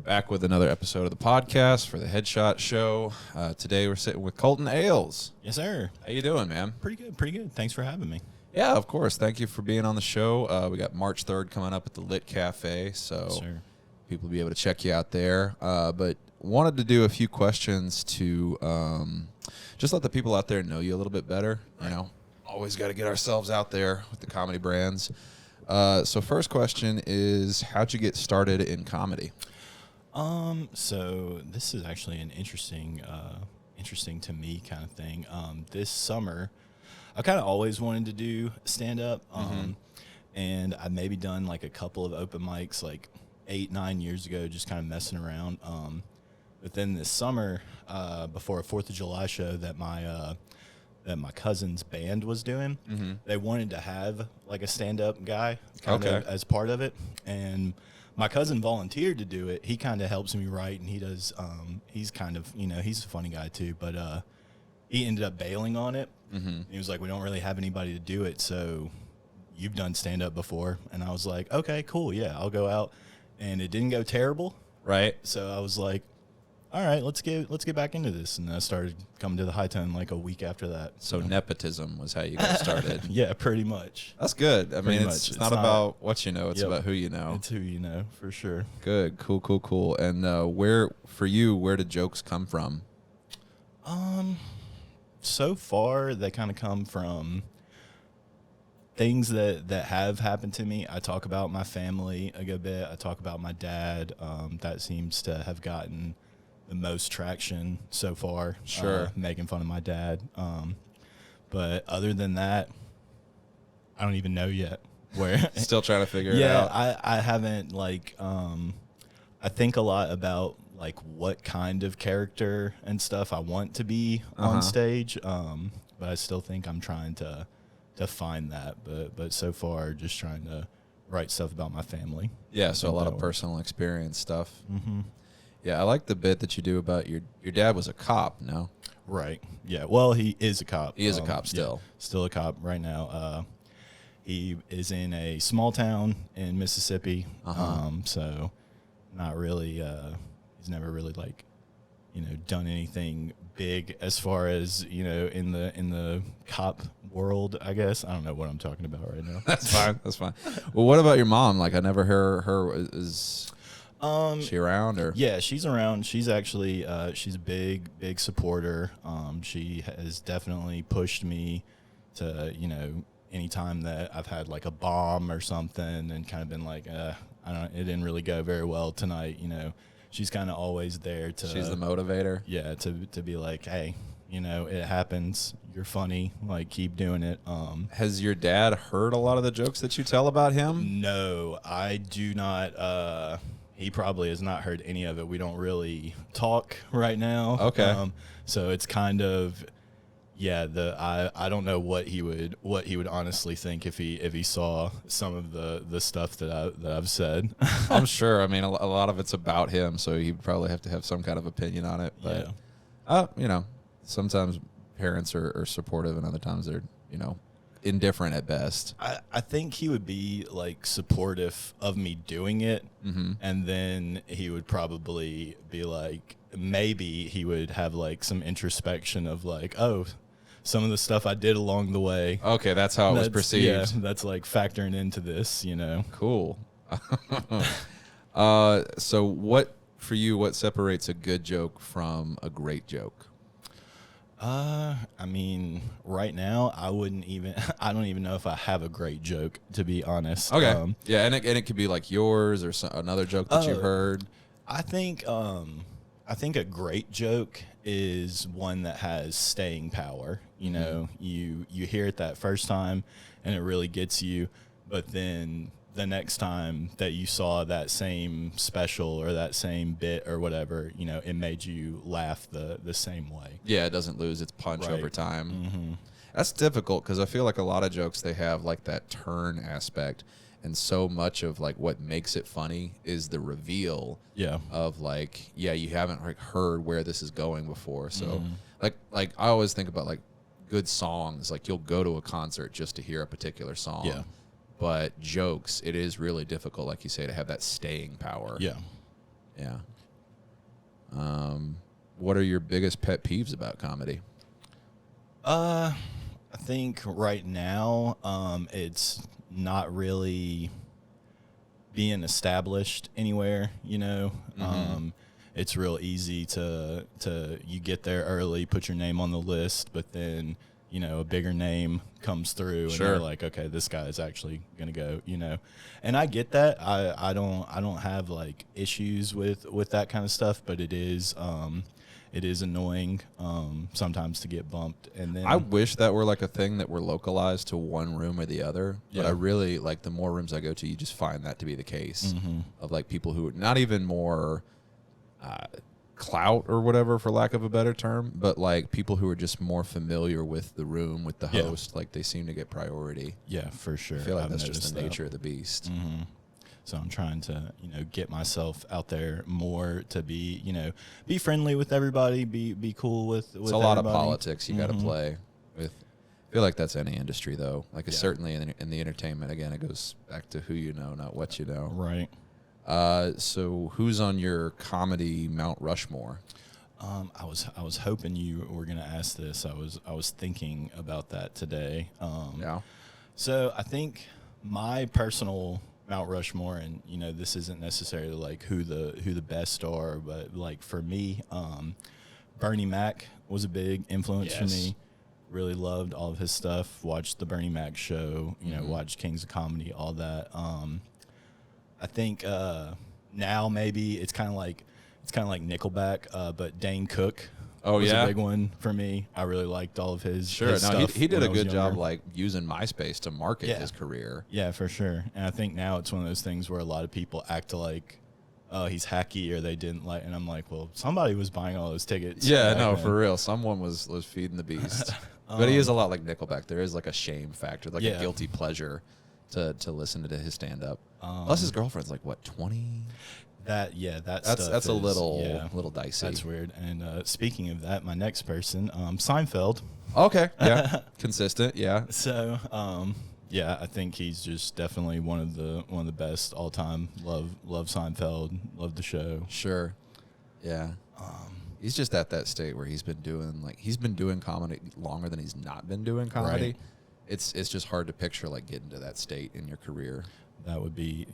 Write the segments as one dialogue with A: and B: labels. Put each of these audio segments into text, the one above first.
A: Back with another episode of the podcast for the Headshot Show. Today we're sitting with Colton Ales.
B: Yes, sir.
A: How you doing, man?
B: Pretty good, pretty good. Thanks for having me.
A: Yeah, of course. Thank you for being on the show. We got March 3rd coming up at the Lit Cafe, so
B: Sir.
A: people will be able to check you out there. But wanted to do a few questions to just let the people out there know you a little bit better. You know, always got to get ourselves out there with the comedy brands. So first question is, how'd you get started in comedy?
B: So this is actually an interesting to me kind of thing. This summer, I kind of always wanted to do stand up. And I maybe done like a couple of open mics like 8-9 years ago, just kind of messing around. But then this summer, before a 4th of July show that my cousin's band was doing, they wanted to have like a stand-up guy kind of as part of it. And my cousin volunteered to do it. He kind of helps me write, and he does, he's kind of, you know, he's a funny guy too, but he ended up bailing on it. He was like, we don't really have anybody to do it, so you've done stand-up before. And I was like, okay, cool, yeah, I'll go out. And it didn't go terrible.
A: Right.
B: So I was like, all right, let's get back into this. And I started coming to the High Tone like a week after that.
A: So nepotism was how you got started.
B: Yeah, pretty much.
A: That's good. I mean, it's not about what you know. It's about who you know.
B: It's who you know, for sure.
A: Good. Cool. And where did jokes come from?
B: So far, they kind of come from things that have happened to me. I talk about my family a good bit. I talk about my dad. That seems to have gotten the most traction so far.
A: Sure.
B: Making fun of my dad. But other than that, I don't even know yet where.
A: Still trying to figure it out.
B: Yeah, I haven't like, I think a lot about like what kind of character and stuff I want to be on stage. But I still think I'm trying to find that. But so far, just trying to write stuff about my family.
A: Yeah, so a lot of personal experience stuff. Yeah, I like the bit that you do about your dad was a cop, no?
B: Right. Yeah. Well, he is a cop.
A: He is a cop still.
B: Yeah, still a cop right now. He is in a small town in Mississippi. So not really, he's never really like, you know, done anything big as far as, you know, in the cop world, I guess. I don't know what I'm talking about right now.
A: That's fine. Well, what about your mom? Like, I never heard her. Is she around or?
B: Yeah, she's around. She's actually she's a big supporter. She has definitely pushed me to, you know, anytime that I've had like a bomb or something and kind of been like, it didn't really go very well tonight, you know. She's kind of always there to.
A: She's the motivator.
B: Yeah, to be like, hey, you know, it happens. You're funny. Like, keep doing it.
A: Has your dad heard a lot of the jokes that you tell about him?
B: No, I do not. He probably has not heard any of it. We don't really talk right now.
A: Okay.
B: So it's kind of, yeah. I don't know what he would honestly think if he saw some of the stuff that I've said.
A: I'm sure. I mean, a lot of it's about him, so he'd probably have to have some kind of opinion on it. But, you know, sometimes parents are supportive, and other times they're, you know, indifferent at best.
B: I think he would be like supportive of me doing it, and then he would probably be like, maybe he would have like some introspection of like, oh, some of the stuff I did along the way.
A: Okay, that's how it was perceived.
B: Yeah, that's like factoring into this, you know.
A: Cool. So what separates a good joke from a great joke?
B: I mean, right now, I don't even know if I have a great joke, to be honest.
A: Okay. Yeah, and it could be like yours or another joke that you've heard.
B: I think a great joke is one that has staying power. You know, you hear it that first time, and it really gets you, but then the next time that you saw that same special or that same bit or whatever, you know, it made you laugh the same way.
A: Yeah, it doesn't lose its punch
B: Right.
A: over time. That's difficult because I feel like a lot of jokes, they have like that turn aspect, and so much of like what makes it funny is the reveal of like, yeah, you haven't like heard where this is going before. So like I always think about like good songs, like you'll go to a concert just to hear a particular song.
B: Yeah.
A: But jokes, it is really difficult, like you say, to have that staying power.
B: Yeah.
A: Yeah. What are your biggest pet peeves about comedy?
B: I think right now, it's not really being established anywhere, it's real easy to you get there early, put your name on the list, but then, a bigger name comes through and you're like, okay, this guy is actually going to go, and I get that. I don't have like issues with that kind of stuff, but it is annoying sometimes to get bumped. And then
A: I wish that were like a thing that were localized to one room or the other. But I really like the more rooms I go to, you just find that to be the case of like people who are not even more clout or whatever, for lack of a better term, but like people who are just more familiar with the room, with the host, like they seem to get priority.
B: Yeah, for sure.
A: I feel like that's just the nature of the beast.
B: So I'm trying to, get myself out there more to be, be friendly with everybody, be cool with
A: it's a lot of politics you got to play with. I feel like that's any industry though. Like it's certainly in the entertainment. Again, it goes back to who you know, not what you know.
B: Right.
A: So who's on your comedy Mount Rushmore?
B: I was hoping you were going to ask this. I was thinking about that today. So I think my personal Mount Rushmore, and this isn't necessarily like who the best are, but like for me, Bernie Mac was a big influence for me. Really loved all of his stuff. Watched the Bernie Mac show. Watched Kings of Comedy, all that. I think now maybe it's kind of like Nickelback, but Dane Cook. Was a big one for me. I really liked all of his stuff.
A: He did a good job like using MySpace to market his career.
B: Yeah, for sure. And I think now it's one of those things where a lot of people act like, oh, he's hacky, or they didn't like, and I'm like, well, somebody was buying all those tickets.
A: Yeah, no, for real. Someone was feeding the beast. But he is a lot like Nickelback. There is like a shame factor, like a guilty pleasure to listen to his stand up. Plus his girlfriend's like what, 20?
B: That's
A: a little dicey.
B: That's weird. And speaking of that, my next person, Seinfeld.
A: Okay, yeah, consistent, yeah.
B: So, I think he's just definitely one of the best all time. Love Seinfeld. Love the show.
A: Sure, yeah. He's just at that state where he's been doing comedy longer than he's not been doing comedy.
B: Right.
A: It's just hard to picture like getting to that state in your career.
B: That would be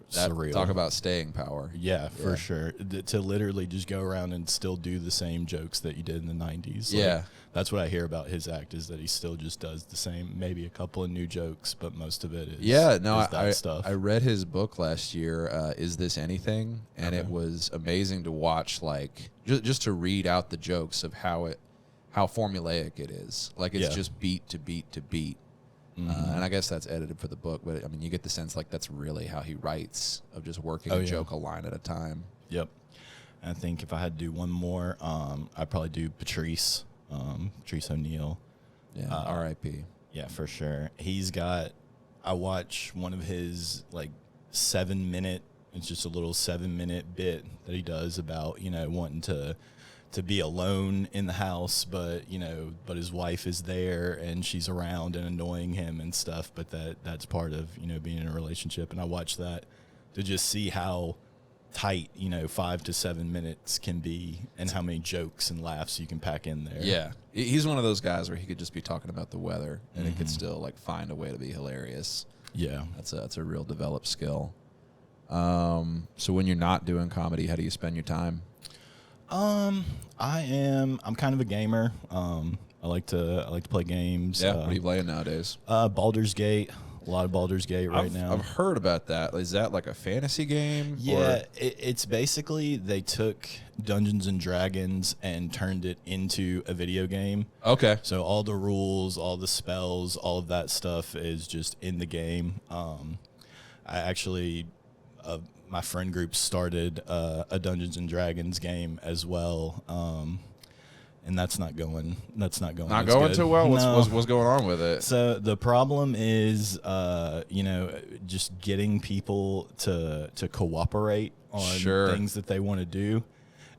B: surreal.
A: Talk about staying power.
B: Yeah, for sure. To literally just go around and still do the same jokes that you did in the 90s.
A: Yeah.
B: That's what I hear about his act, is that he still just does the same, maybe a couple of new jokes, but most of it is that stuff.
A: I read his book last year, Is This Anything? And it was amazing to watch, like, just to read out the jokes of how formulaic it is. Like, it's just beat to beat to beat. And I guess that's edited for the book, but I mean, you get the sense like that's really how he writes, of just working a joke a line at a time.
B: Yep. And I think if I had to do one more, I'd probably do Patrice O'Neill.
A: Yeah, R.I.P.
B: Yeah, for sure. I watch one of his like 7-minute, it's just a little 7-minute bit that he does about, wanting to be alone in the house, but his wife is there and she's around and annoying him and stuff, but that's part of being in a relationship. And I watch that to just see how tight 5 to 7 minutes can be, and how many jokes and laughs you can pack in there.
A: Yeah, he's one of those guys where he could just be talking about the weather and it could still like find a way to be hilarious.
B: Yeah,
A: that's a real developed skill. So when you're not doing comedy, how do you spend your time?
B: I'm kind of a gamer. I like to play games.
A: Yeah, what are you playing nowadays?
B: Baldur's Gate. A lot of Baldur's Gate now.
A: I've heard about that. Is that like a fantasy game?
B: Yeah, it's basically they took Dungeons and Dragons and turned it into a video game.
A: Okay.
B: So all the rules, all the spells, all of that stuff is just in the game. I actually... my friend group started a Dungeons and Dragons game as well, and that's not going.
A: Not going too well. What's going on with it?
B: So the problem is, just getting people to cooperate on things that they want to do.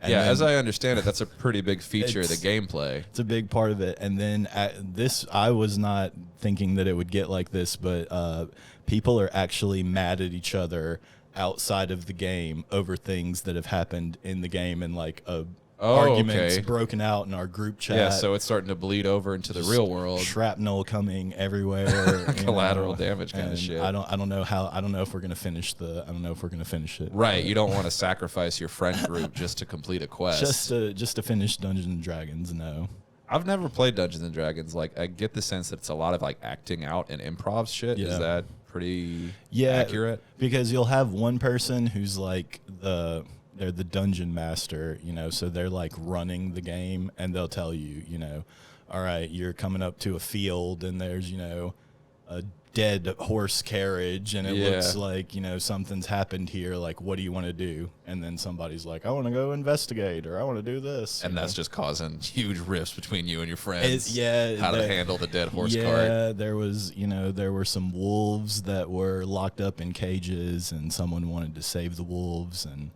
B: And
A: as I understand it, that's a pretty big feature of the gameplay.
B: It's a big part of it. And then I was not thinking that it would get like this, but people are actually mad at each other outside of the game over things that have happened in the game, and like arguments broken out in our group chat.
A: Yeah, so it's starting to bleed over into the real world.
B: Shrapnel coming everywhere.
A: Collateral damage kind of shit.
B: I don't know if we're gonna finish it.
A: Right, you don't want to sacrifice your friend group just to complete a quest.
B: Just to finish Dungeons and Dragons. No.
A: I've never played Dungeons and Dragons. Like, I get the sense that it's a lot of like acting out and improv shit. Yeah. Is that pretty accurate? Because
B: you'll have one person who's like they're the dungeon master, so they're like running the game, and they'll tell you, all right, you're coming up to a field and there's, a dead horse carriage, and it looks like, something's happened here. Like, what do you want to do? And then somebody's like, I want to go investigate, or I want to do this.
A: And that's just causing huge rifts between you and your friends. How to handle the dead horse cart.
B: Yeah, there were some wolves that were locked up in cages, and someone wanted to save the wolves, and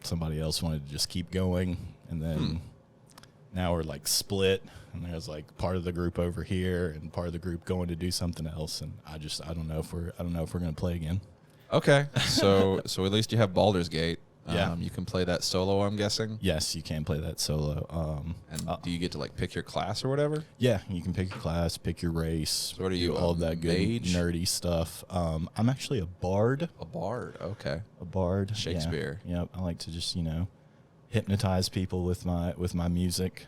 B: somebody else wanted to just keep going, and then now we're like split, and there's like part of the group over here and part of the group going to do something else, and I don't know if we're gonna play again.
A: Okay, so at least you have Baldur's Gate. You can play that solo, I'm guessing.
B: Yes, you can play that solo.
A: And do you get to like pick your class or whatever?
B: Yeah, you can pick your class, pick your race.
A: So what are you?
B: All that good nerdy stuff. I'm actually a bard.
A: A bard, okay.
B: A bard.
A: Shakespeare.
B: Yeah. I like to just hypnotize people with my music.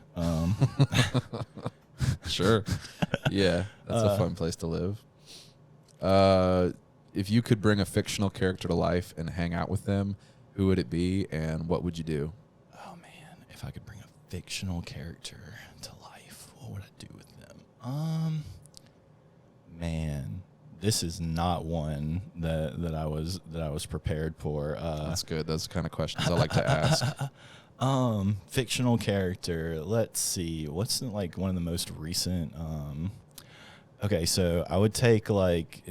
A: Sure. Yeah, that's a fun place to live. If you could bring a fictional character to life and hang out with them, who would it be, and what would you do?
B: Oh, man. If I could bring a fictional character to life, what would I do with them? Man, this is not one that I was prepared for.
A: That's good. Those are the kind of questions I like to ask.
B: Fictional character. Let's see. What's like one of the most recent? Okay, so I would take like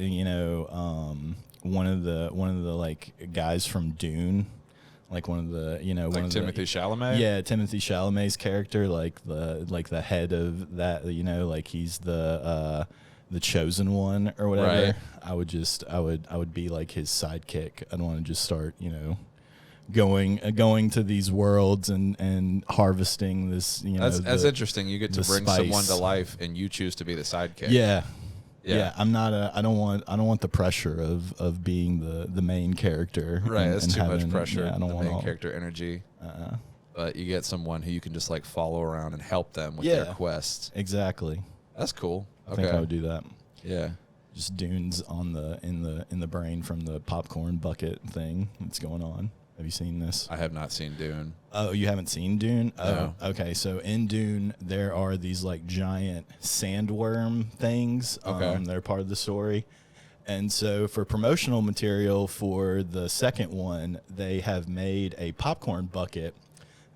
B: one of the like guys from Dune, like one of the
A: like Timothy Chalamet.
B: Yeah, Timothy Chalamet's character, like the head of that, like he's the chosen one or whatever.
A: Right.
B: I would be like his sidekick. I don't want to just start going to these worlds and harvesting this.
A: That's interesting. You get to bring
B: spice.
A: Someone to life, and you choose to be the sidekick.
B: Yeah, I'm not I don't want the pressure of being the main character.
A: Right, that's too much pressure.
B: I don't
A: the
B: want
A: main character energy. But you get someone who you can just like follow around and help them with their quest.
B: Exactly.
A: That's cool.
B: I think I would do that.
A: Yeah.
B: Just dunes in the brain from the popcorn bucket thing that's going on. Have you seen this?
A: I have not seen Dune.
B: Oh, you haven't seen Dune?
A: No.
B: Oh, okay. So in Dune, there are these like giant sandworm things.
A: Okay.
B: They're part of the story. And so for promotional material for the second one, they have made a popcorn bucket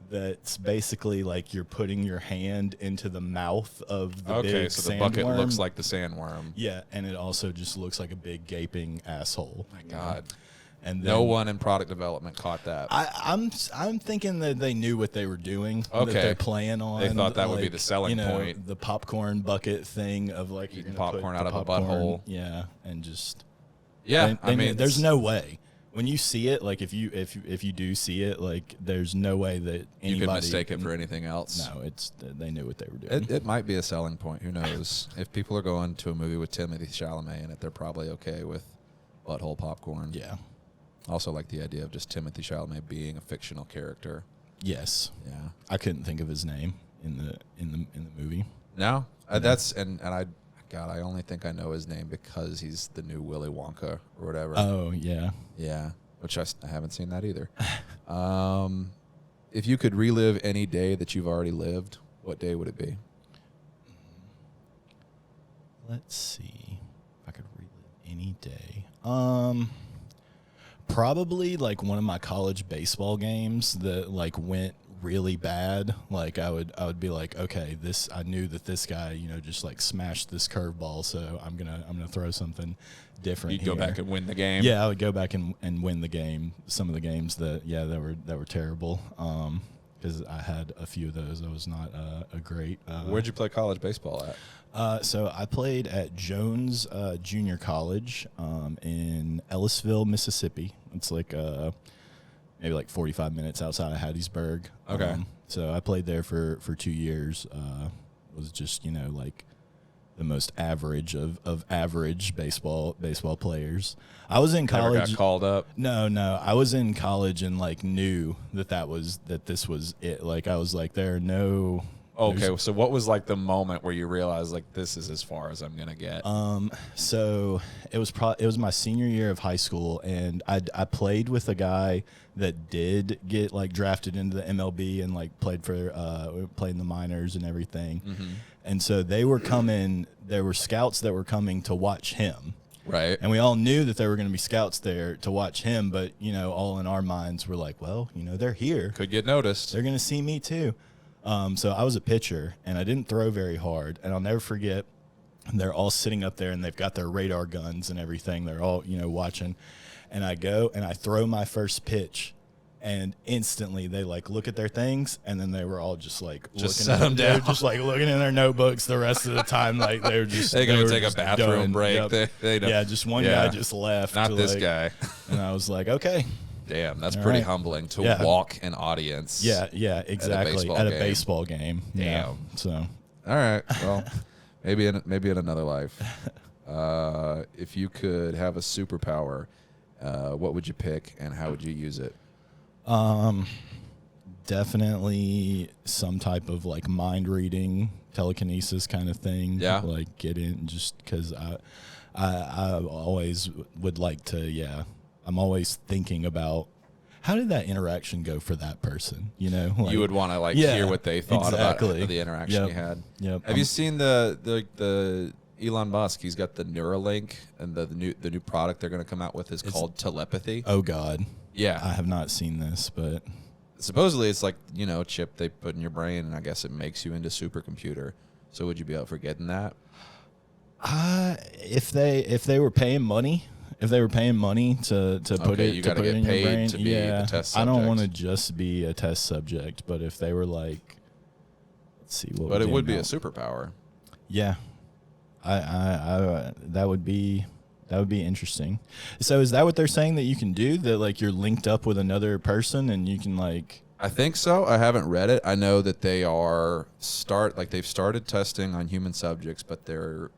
B: that's basically like you're putting your hand into the mouth of the big
A: Okay, so the bucket looks like the sandworm.
B: Yeah, and it also just looks like a big gaping asshole.
A: My God.
B: And
A: no one in product development caught that.
B: I'm thinking that they knew what they were doing.
A: Okay.
B: That they're playing on.
A: They thought that would be the selling point.
B: The popcorn bucket thing of like
A: eating popcorn out of a butthole.
B: Yeah, and just
A: I mean,
B: there's no way when you see it. Like if you do see it, like there's no way that anybody
A: you could mistake it for anything else.
B: No, they knew what they were doing.
A: It might be a selling point. Who knows? If people are going to a movie with Timothy Chalamet in it, they're probably okay with butthole popcorn.
B: Yeah.
A: Also like the idea of just Timothy Chalamet being a fictional character.
B: Yes.
A: Yeah.
B: I couldn't think of his name in the movie.
A: No. That's and I only think I know his name because he's the new Willy Wonka or whatever.
B: Oh, yeah.
A: Yeah. Which I haven't seen that either. If you could relive any day that you've already lived, what day would it be?
B: Let's see. If I could relive any day. Probably like one of my college baseball games that like went really bad. Like I would be like, okay, I knew that this guy, just like smashed this curveball, so I'm gonna throw something different.
A: You'd go back and win the game.
B: Yeah, I would go back and win the game. Some of the games that were terrible. because I had a few of those. I was not a great.
A: Where'd you play college baseball at?
B: So I played at Jones Junior College in Ellisville, Mississippi. It's like maybe like 45 minutes outside of Hattiesburg.
A: Okay.
B: So I played there for 2 years. Was just, like the most average of average baseball players. I was in college.
A: Never got called up?
B: No. I was in college and like knew that this was it. Like I was like, there are no.
A: Okay, so what was like the moment where you realized like this is as far as I'm gonna get?
B: So it was my senior year of high school, and I played with a guy that did get like drafted into the MLB and like played in the minors and everything. Mm-hmm. And so they were coming. There were scouts that were coming to watch him.
A: Right.
B: And we all knew that there were going to be scouts there to watch him, but all in our minds were like, well, they're here.
A: Could get noticed.
B: They're going to see me too. So I was a pitcher, and I didn't throw very hard. And I'll never forget, they're all sitting up there, and they've got their radar guns and everything. They're all, watching. And I go, and I throw my first pitch, and instantly they, like, look at their things, and then they were all just, like,
A: just set them down.
B: Just, like, looking in their notebooks the rest of the time. Like, they were just
A: they go take a bathroom break.
B: Yep.
A: They
B: yeah, just one guy just left.
A: Not this guy.
B: And I was like, okay.
A: Damn, that's pretty humbling to walk an audience.
B: Yeah, exactly. At a baseball game.
A: Damn.
B: Yeah, so.
A: All right. Well, maybe in another life. If you could have a superpower, what would you pick and how would you use it?
B: Definitely some type of like mind reading, telekinesis kind of thing.
A: Yeah.
B: Like get in just because I always would like to. Yeah. I'm always thinking about how did that interaction go for that person? Like,
A: you would want to hear what they thought about the interaction
B: you
A: had.
B: Yep.
A: Have you seen the Elon Musk? He's got the Neuralink, and the new product they're going to come out with is called telepathy.
B: Oh God.
A: Yeah.
B: I have not seen this, but
A: supposedly it's like a chip they put in your brain, and I guess it makes you into supercomputer. So would you be up for getting that?
B: If they were paying money. If they were paying money to put it,
A: you
B: to
A: gotta
B: put
A: get
B: it in your
A: paid
B: brain,
A: to be the test subject.
B: I don't want to just be a test subject, but if they were like, let's see what.
A: But it would be a superpower.
B: Yeah, I that would be interesting. So is that what they're saying that you can do? That like you're linked up with another person and you can like.
A: I think so. I haven't read it. I know that they are they've started testing on human subjects, but they're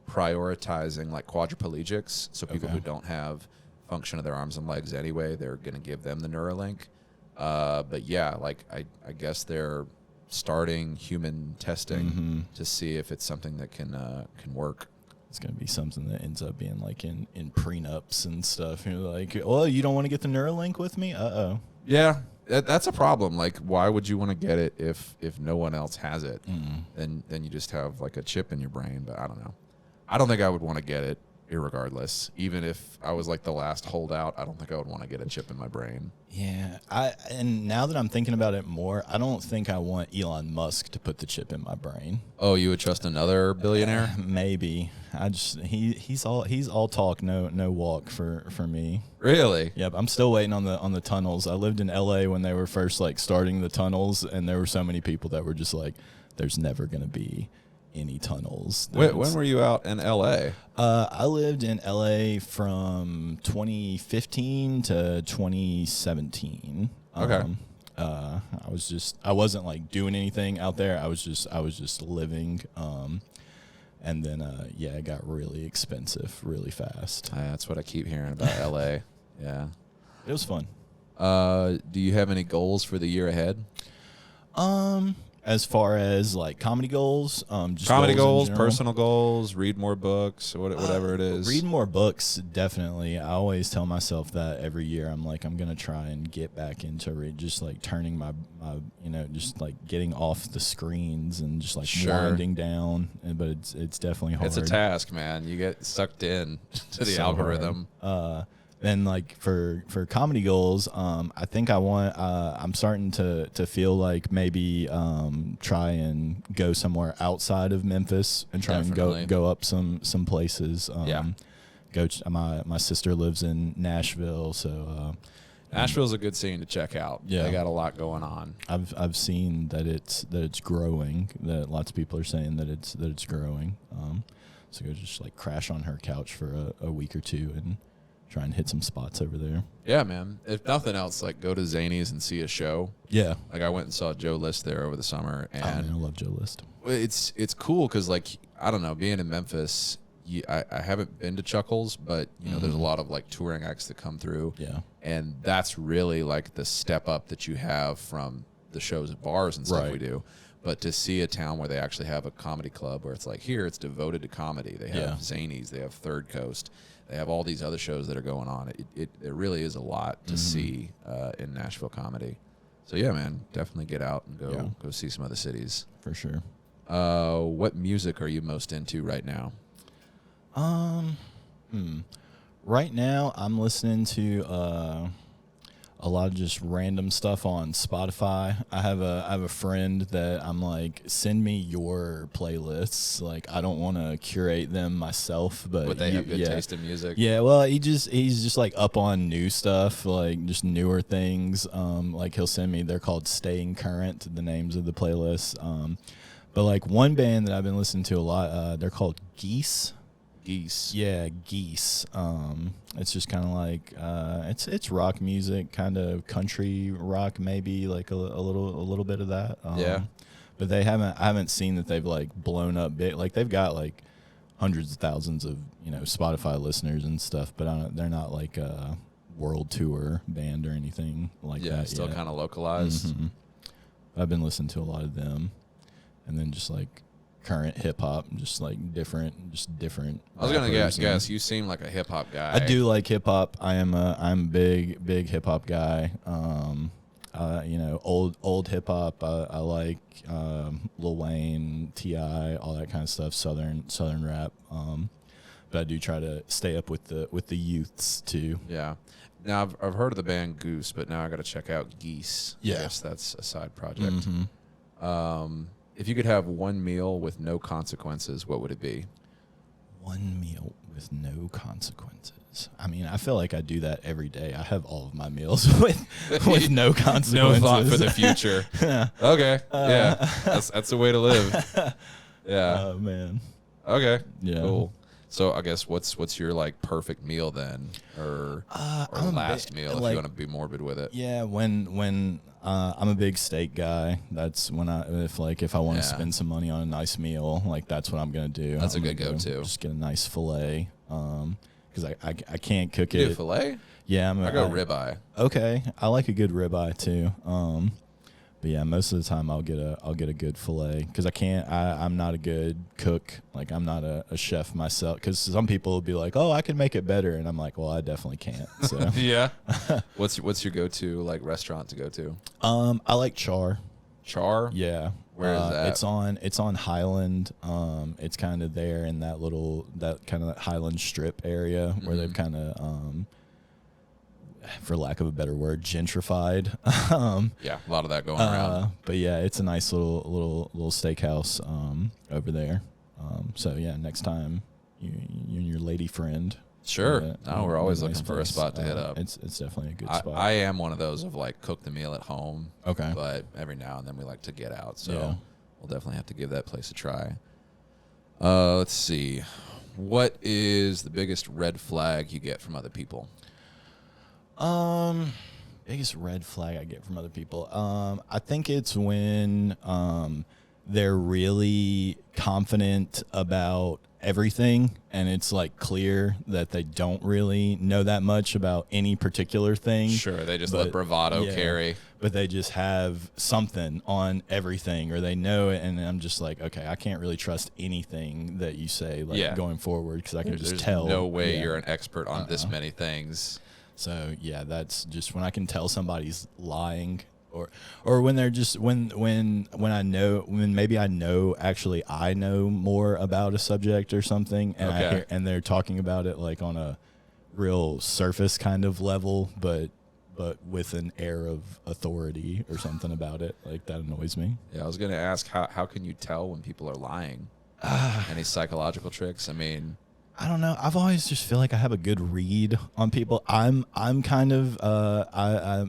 A: prioritizing like quadriplegics, so people who don't have function of their arms and legs anyway, they're going to give them the Neuralink. But yeah, like I guess they're starting human testing to see if it's something that can work.
B: It's going to be something that ends up being like in prenups and stuff. You're like, oh, you don't want to get the Neuralink with me? Uh-oh.
A: Yeah, that's a problem. Like, why would you want to get it if no one else has it? Then you just have like a chip in your brain. But I don't know. I don't think I would want to get it irregardless. Even if I was like the last holdout, I don't think I would want to get a chip in my brain.
B: Yeah, and now that I'm thinking about it more, I don't think I want Elon Musk to put the chip in my brain.
A: Oh, you would trust another billionaire?
B: Maybe. He's all talk, no walk for me.
A: Really?
B: Yep. I'm still waiting on the tunnels. I lived in LA when they were first like starting the tunnels, and there were so many people that were just like, "There's never gonna be any tunnels."
A: When were you out in LA?
B: I lived in LA from 2015 to 2017.
A: Okay.
B: I wasn't like doing anything out there. I was just living. And then it got really expensive really fast.
A: That's what I keep hearing about LA. Yeah.
B: It was fun.
A: Do you have any goals for the year ahead?
B: As far as like comedy goals, just
A: comedy goals, personal goals, read more books, whatever it is.
B: Read more books, definitely. I always tell myself that every year. I'm like, I'm gonna try and get back into just like turning my just like getting off the screens and just like winding down. But it's definitely hard.
A: It's a task, man. You get sucked in to the algorithm.
B: Then like for comedy goals, I think I'm starting to feel like maybe try and go somewhere outside of Memphis and try and go up some places. My sister lives in Nashville, so
A: Nashville's a good scene to check out.
B: Yeah.
A: They got a lot going on.
B: I've seen that it's growing. That lots of people are saying that it's growing. So go just like crash on her couch for a week or two and try and hit some spots over there.
A: Yeah, man. If nothing else, like go to Zany's and see a show.
B: Yeah.
A: Like I went and saw Joe List there over the summer, and
B: I love Joe List.
A: It's cool because like I don't know, being in Memphis, I haven't been to Chuckles, but you know there's a lot of like touring acts that come through.
B: Yeah.
A: And that's really like the step up that you have from the shows at bars and stuff we do. But to see a town where they actually have a comedy club where it's like here it's devoted to comedy. They have Zany's, they have Third Coast, they have all these other shows that are going on. It really is a lot to see in Nashville comedy. So yeah, man, definitely get out and go see some other cities.
B: For sure.
A: What music are you most into right now?
B: Right now I'm listening to a lot of just random stuff on Spotify. I have a friend that I'm like, send me your playlists. Like I don't want to curate them myself, but
A: they have good taste in music.
B: Yeah, well, he's just like up on new stuff, like just newer things. Like he'll send me. They're called Staying Current, the names of the playlists. But like one band that I've been listening to a lot, they're called Geese. Yeah, Geese. It's just kind of like it's rock music, kind of country rock, maybe like a little bit of that. But I haven't seen that they've like blown up big. Like they've got like hundreds of thousands of Spotify listeners and stuff, but they're not like a world tour band or anything like that.
A: Yeah, still kind of localized.
B: I've been listening to a lot of them, and then just like current hip hop, just different.
A: I was gonna guess. You seem like a hip hop guy.
B: I do like hip hop. I'm a big hip hop guy. Old hip hop. I like Lil Wayne, T.I., all that kind of stuff. Southern rap. But I do try to stay up with the youths too.
A: Yeah. Now I've heard of the band Goose, but now I got to check out Geese.
B: Yeah.
A: I guess that's a side project. If you could have one meal with no consequences, what would it be?
B: One meal with no consequences. I mean, I feel like I do that every day. I have all of my meals with no consequences.
A: No thought for the future. Okay. Yeah. That's the way to live. Yeah.
B: Oh, man.
A: Okay.
B: Yeah.
A: Cool. So I guess what's your like perfect meal then, or last meal if you want to be morbid with it?
B: Yeah, when I'm a big steak guy. That's when if I want to spend some money on a nice meal, like that's what I'm gonna do.
A: That's a good go-to.
B: Just get a nice fillet, because I can't cook
A: You
B: it.
A: do filet?
B: Yeah,
A: I go ribeye.
B: Okay, I like a good ribeye too. But yeah, most of the time I'll get a good fillet because I'm not a good cook. Like I'm not a chef myself. Because some people will be like, "Oh, I can make it better," and I'm like, "Well, I definitely can't." So
A: yeah. What's your go-to like restaurant to go to?
B: I like Char.
A: Char?
B: Yeah.
A: Where is that?
B: It's on Highland. It's kind of there in that kind of Highland Strip area where they've kind of for lack of a better word, gentrified.
A: Yeah, a lot of that going around.
B: But yeah, it's a nice little steakhouse over there. So yeah, next time you and your lady friend.
A: Sure. We're always looking for a spot to hit up.
B: It's definitely a good spot.
A: I am one of those of like cook the meal at home.
B: Okay.
A: But every now and then we like to get out. So we'll definitely have to give that place a try. Let's see. What is the biggest red flag you get from other people?
B: Biggest red flag I get from other people. I think it's when they're really confident about everything and it's like clear that they don't really know that much about any particular thing.
A: Sure, they just let bravado carry.
B: But they just have something on everything or they know it, and I'm just like, okay, I can't really trust anything that you say going forward because I can just tell.
A: There's no way you're an expert on this many things.
B: So yeah, that's just when I can tell somebody's lying, or when they're just when I know maybe I know more about a subject or something, and and they're talking about it like on a real surface kind of level, but with an air of authority or something about it, like that annoys me.
A: Yeah, I was gonna ask how can you tell when people are lying? Any psychological tricks? I mean.
B: I don't know. I've always just feel like I have a good read on people. I'm kind of I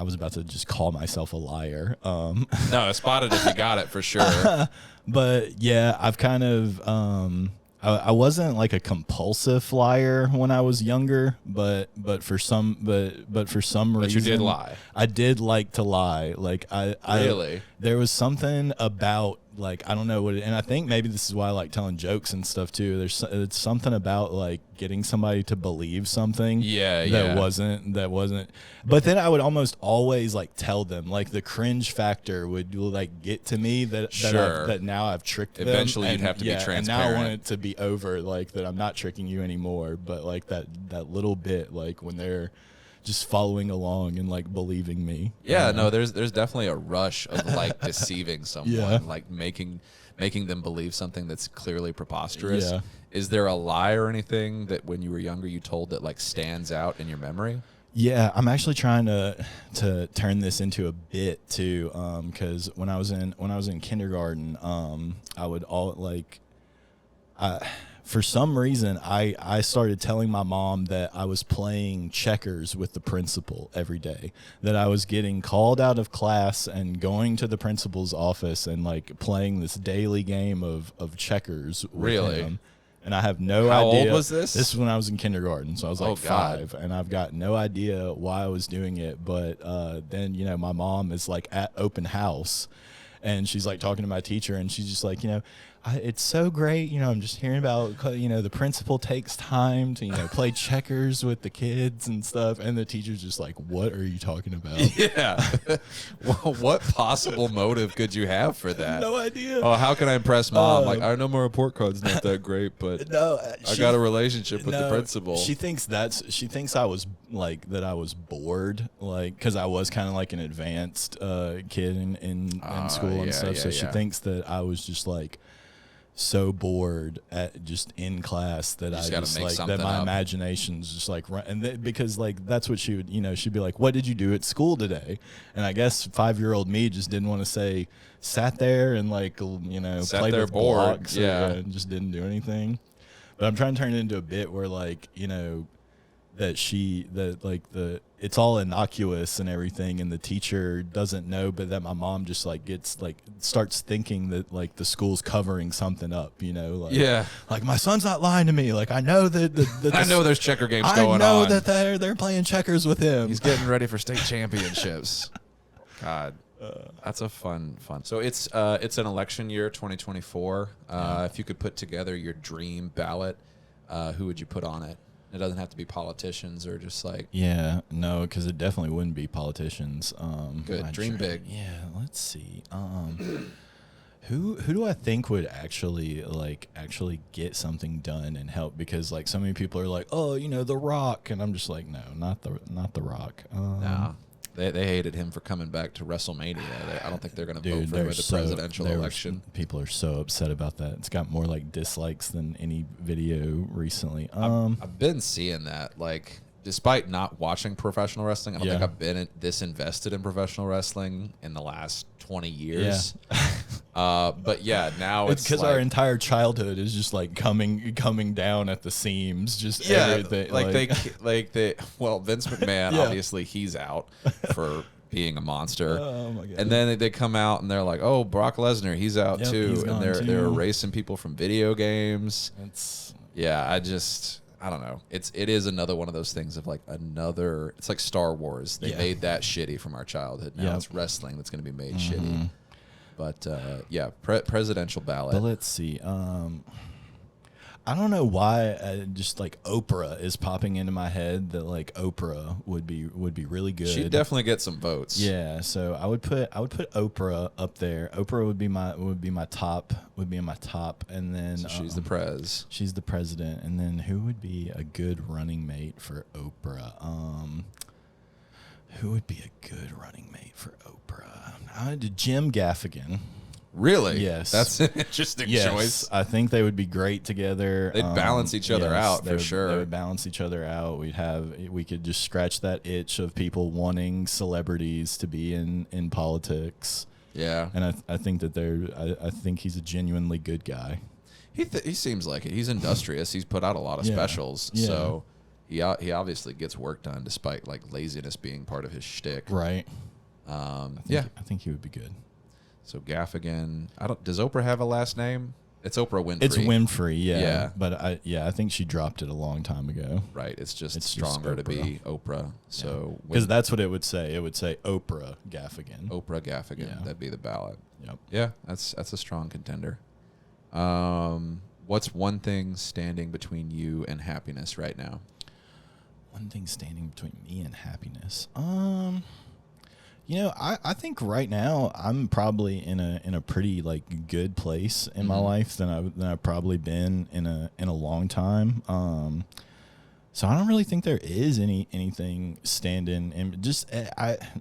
B: was about to just call myself a liar.
A: No, I spotted if you got it for sure.
B: But yeah, I've kind of I wasn't like a compulsive liar when I was younger, but for some reason
A: you did lie.
B: I did like to lie. Like
A: Really?
B: There was something about, like, I don't know what and I think maybe this is why I like telling jokes and stuff too. It's something about like getting somebody to believe something that wasn't. But then I would almost always like tell them, like the cringe factor would like get to me that now I've tricked them.
A: Eventually you'd have to be transparent.
B: And now I want it to be over, like that I'm not tricking you anymore, but like that little bit, like when they're just following along and like believing me.
A: Yeah, no, there's definitely a rush of like deceiving someone, like making them believe something that's clearly preposterous.
B: Yeah.
A: Is there a lie or anything that when you were younger you told that like stands out in your memory?
B: Yeah, I'm actually trying to turn this into a bit too, because when I was in kindergarten, I would for some reason, I started telling my mom that I was playing checkers with the principal every day, that I was getting called out of class and going to the principal's office and like playing this daily game of checkers with him. And I have no idea.
A: How old was this?
B: This is when I was in kindergarten, so I was like 5, and I've got no idea why I was doing it. But then, my mom is like at open house, and she's like talking to my teacher, and she's just like, it's so great. I'm just hearing about, the principal takes time to, play checkers with the kids and stuff. And the teacher's just like, what are you talking about?
A: Yeah. Well, what possible motive could you have for that?
B: No idea.
A: Oh, how can I impress mom? Like, I know my report card's not that great, but I got a relationship with the principal.
B: She thinks I was like, that I was bored, like, because I was kind of like an advanced kid in school and stuff. So she thinks that I was just like, so bored at just in class that I just like that my imagination's just like run, and because like that's what she would she'd be like, what did you do at school today? And I guess 5-year-old me just didn't want to say sat there and like played with blocks and just didn't do anything. But I'm trying to turn it into a bit where like it's all innocuous and everything, and the teacher doesn't know, but that my mom just like starts thinking that like the school's covering something up, like my son's not lying to me, like I know that
A: I know there's checker games going on.
B: I know that they're playing checkers with him.
A: He's getting ready for state championships. God. That's a fun. So it's an election year, 2024. If you could put together your dream ballot, who would you put on it? It doesn't have to be politicians or just like...
B: Yeah, no, because it definitely wouldn't be politicians.
A: Good, dream big.
B: Yeah, let's see. Who do I think would actually get something done and help? Because like so many people are like, oh, The Rock, and I'm just like, no, not the Rock.
A: No. They hated him for coming back to WrestleMania. I don't think they're going to vote for him at the presidential election.
B: People are so upset about that. It's got more like dislikes than any video recently.
A: I've been seeing that. Like, despite not watching professional wrestling, I don't think I've been this invested in professional wrestling in the last 20 years. But yeah, now it's
B: because
A: like,
B: our entire childhood is just like coming down at the seams. Just everything.
A: Well, Vince McMahon, obviously he's out for being a monster.
B: Oh my God.
A: And then they come out and they're like, oh, Brock Lesnar, he's out too. And they're erasing people from video games. I don't know. It is another one of those things of like it's like Star Wars. They made that shitty from our childhood. Now it's wrestling that's going to be made shitty. But presidential ballot.
B: But let's see. I don't know why just like Oprah is popping into my head, that like Oprah would be really good.
A: She'd definitely get some votes.
B: Yeah, so I would put Oprah up there. Oprah would be my top, and then
A: so she's the prez.
B: She's the president, and then who would be a good running mate for Oprah? Who would be a good running mate for Oprah? Jim Gaffigan.
A: Really?
B: Yes.
A: That's an interesting choice.
B: I think they would be great together.
A: They'd balance each other out for sure.
B: They would balance each other out. We could just scratch that itch of people wanting celebrities to be in politics.
A: Yeah.
B: And I think that I think he's a genuinely good guy.
A: He seems like it. He's industrious. He's put out a lot of specials, so he obviously gets work done despite like laziness being part of his shtick.
B: Right.
A: I
B: think he would be good.
A: So Gaffigan. Does Oprah have a last name? It's Oprah Winfrey.
B: It's Winfrey, yeah. But I think she dropped it a long time ago.
A: Right. It's stronger to be Oprah. So
B: because that's what it would say. It would say Oprah Gaffigan.
A: Oprah Gaffigan.
B: Yeah.
A: That'd be the ballot.
B: Yep.
A: Yeah, that's a strong contender. What's one thing standing between you and happiness right now?
B: One thing standing between me and happiness. I think right now I'm probably in a pretty like good place in my life than I've probably been in a long time. So I don't really think there is anything standing, and just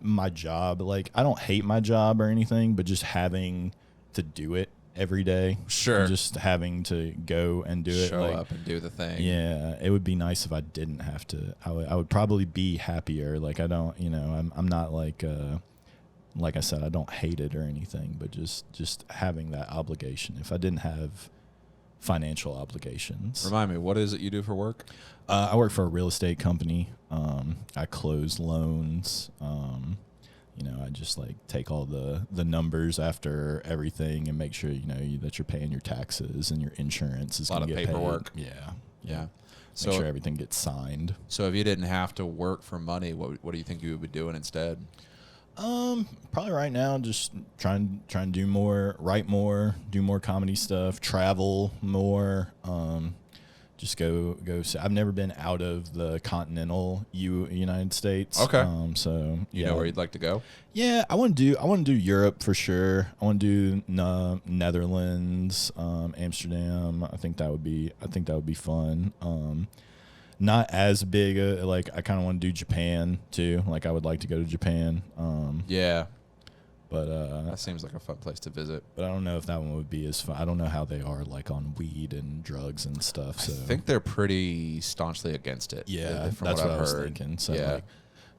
B: my job. Like I don't hate my job or anything, but just having to do it every day.
A: Sure.
B: Just having to go and do it.
A: Show up and do the thing.
B: Yeah, it would be nice if I didn't have to. I would probably be happier. Like I don't, I'm not like I said, I don't hate it or anything, but just having that obligation. If I didn't have financial obligations.
A: Remind me, what is it you do for work?
B: I work for a real estate company. I close loans. I just like take all the numbers after everything and make sure that you're paying your taxes and your insurance is
A: a lot of paperwork.
B: Paid. Yeah.
A: So
B: make sure everything gets signed.
A: So if you didn't have to work for money, what do you think you would be doing instead?
B: Probably right now just trying to do more, write more, do more comedy stuff, travel more. Just go. I've never been out of the continental United States.
A: Okay.
B: So
A: you know where you'd like to go?
B: Yeah, I want to do Europe for sure. I want to do Netherlands, Amsterdam. I think that would be fun. Not as big like I kind of want to do Japan too. Like I would like to go to Japan.
A: Yeah.
B: But
A: that seems like a fun place to visit.
B: But I don't know if that one would be as fun. I don't know how they are like on weed and drugs and stuff. So
A: I think they're pretty staunchly against it.
B: Yeah,
A: from
B: that's
A: what
B: what
A: I've
B: I was
A: heard.
B: thinking. So
A: yeah.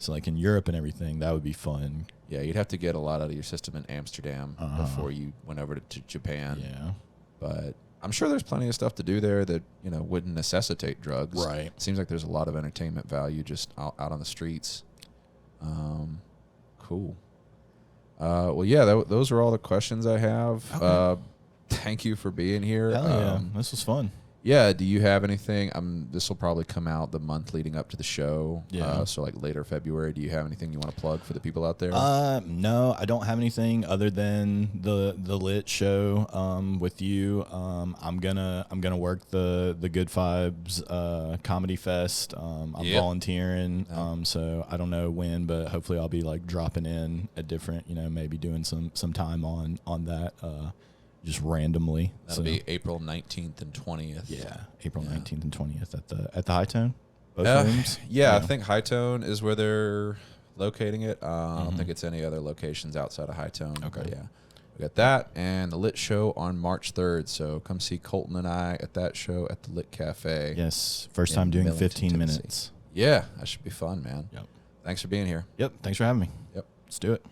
B: Like in Europe and everything, that would be fun.
A: Yeah, you'd have to get a lot out of your system in Amsterdam before you went over to Japan.
B: Yeah.
A: But I'm sure there's plenty of stuff to do there that, wouldn't necessitate drugs.
B: Right.
A: It seems like there's a lot of entertainment value just out on the streets. Cool. Well, yeah, those are all the questions I have. Okay. Thank you for being here.
B: Hell yeah, this was fun.
A: Yeah, do you have anything? This will probably come out the month leading up to the show.
B: Yeah.
A: So like later February. Do you have anything you want to plug for the people out there?
B: No, I don't have anything other than the Lit show with you. I'm gonna work the Good Vibes Comedy Fest. I'm volunteering. So I don't know when, but hopefully I'll be like dropping in at different, maybe doing some time on that. Just randomly.
A: That'll be April 19th and 20th.
B: Yeah, April 19th and 20th at the High Tone. Both rooms.
A: Yeah, I think High Tone is where they're locating it. I don't think it's any other locations outside of High Tone.
B: Okay.
A: But yeah, we got that and the Lit show on March 3rd. So come see Colton and I at that show at the Lit Cafe.
B: Yes, first time doing
A: Millington,
B: 15
A: Tennessee.
B: minutes.
A: Yeah, that should be fun, man.
B: Yep.
A: Thanks for being here.
B: Yep. Thanks for having me.
A: Yep.
B: Let's do it.